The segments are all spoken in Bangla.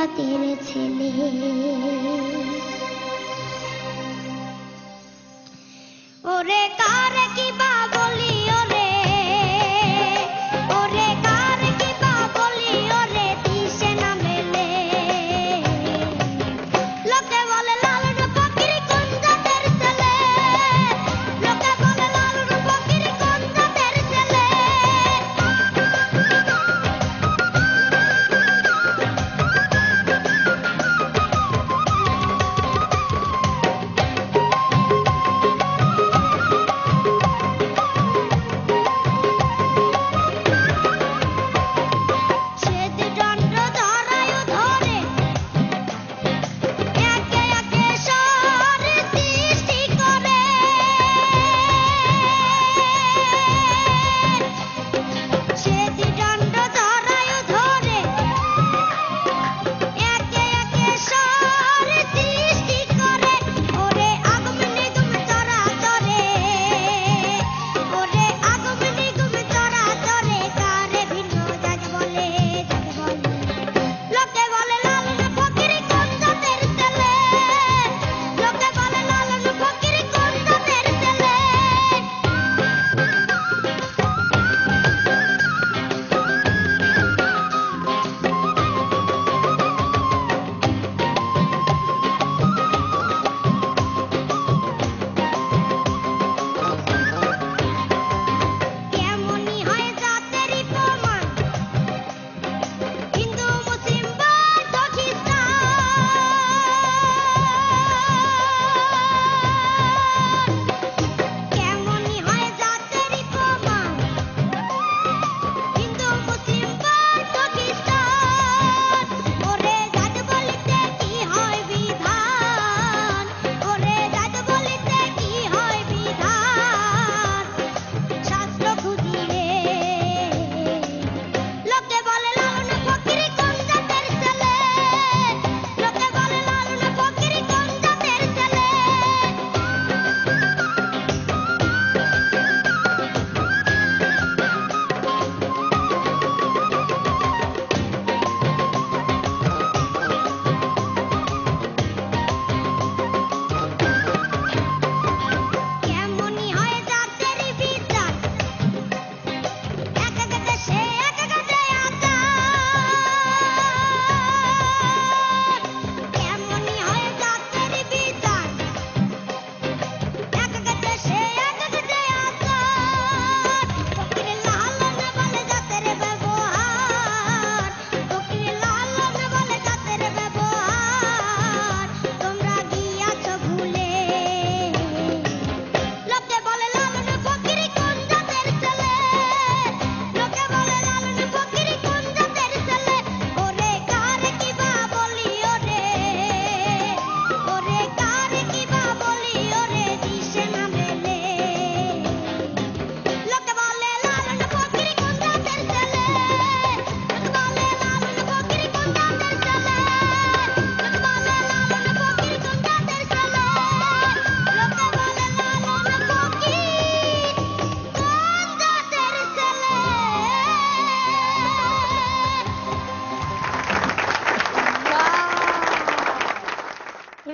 জাতের ছেলে। ওরে কার কি বা বলি ওরে, ওরে কার কি বা বলি ওরে দিশে না মেলে। লোকে বলে লালন ফকির কোন জাতের ছেলে, লোকে বলে লালন ফকির কোন জাতের ছেলে।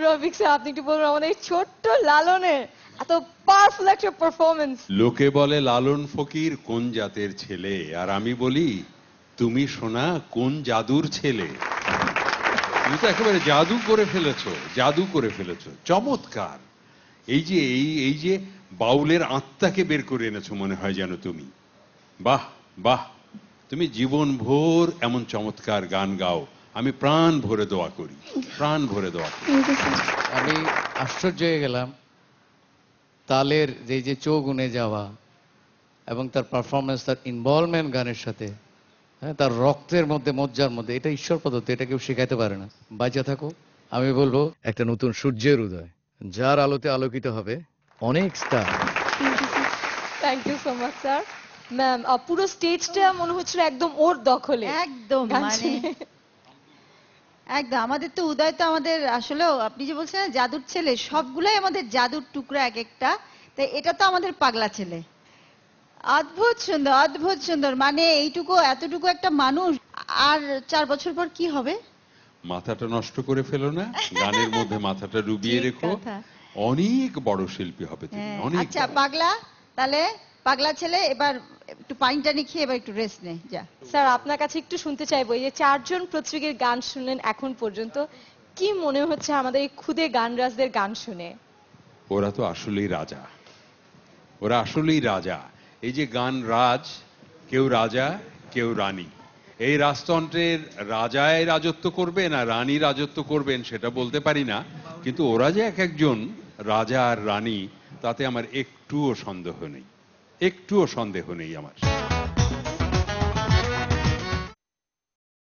রফিক স্যার, আপনি একটু বলুন আমাদের ছোট্ট লালনের এত পাওয়ারফুল একটা পারফরমেন্স। লোকে বলে লালন ফকির কোন জাতের ছেলে, আর আমি বলি তুমি শোনা কোন জাদুর ছেলে। তুমি তো একেবারে জাদু করে ফেলেছো, জাদু করে ফেলেছো, চমৎকার। এই যে বাউলের আত্মাকে বের করে এনেছো মনে হয় যেন তুমি। বাহ বাহ, তুমি জীবন ভোর এমন চমৎকার গান গাও, আমি প্রাণ ভরে দোয়া করি, প্রাণ ভরে দোয়া করি। আমি আশ্চর্য হয়ে গেলাম তালের যে চোখ গুনে যাওয়া এবং তার পারফরমেন্স, তার ইনভলভমেন্ট গানের সাথে, হ্যাঁ, তার রক্তের মধ্যে, মজ্জার মধ্যে। এটা ঈশ্বর পদ্ধতি, এটা কেউ শেখাইতে পারে না। বাঁচা থাকো। আমি বলবো একটা নতুন সূর্যের উদয়, যার আলোতে আলোকিত হবে অনেক star. Thank you so much sir. Ma'am, পুরো স্টেজটা মনে হচ্ছিল একদম ওর দখলে। একদম মানে একদম। আমাদের তো উদয় তো আমাদের আসলেও আপনি যে বলছেন জাদুর ছেলে, সবগুলাই আমাদের জাদুর টুকরা এক একটা। তাই এটা তো আমাদের পাগলা ছেলে। অদ্ভুত সুন্দর, অদ্ভুত সুন্দর। মানে এইটুকু এতটুকু একটা মানুষ আর 4 বছর পর কি হবে? মাথাটা নষ্ট করে ফেলো না, গানের মধ্যে মাথাটা ডুবিয়ে ঠিক রেখো, কথা। অনেক বড় শিল্পী হবে তুমি, হ্যাঁ, অনেক আচ্ছা বড়। পাগলা, তাহলে পাগলা ছেলে এবার একটু পানি টানি খেয়ে এবার একটু রেস্ট নে যা। স্যার আপনার কাছে একটু শুনতে চাইবো, এই যে 4 জন প্রতিযোগীর গান শুনলেন এখন পর্যন্ত, কি মনে হচ্ছে আমাদের এই খুদে গানরাজদের গান শুনে? ওরা তো আসলেই রাজা, ওরা আসলেই রাজা। এই যে গান রাজ, কেউ রাজা কেউ রানী, এই রাজতন্ত্রের রাজায় রাজত্ব করবে না রানী রাজত্ব করবেন সেটা বলতে পারি না, কিন্তু ওরা যে এক একজন রাজা আর রানী তাতে আমার একটুও সন্দেহ নেই, একটুও সন্দেহ নেই আমার।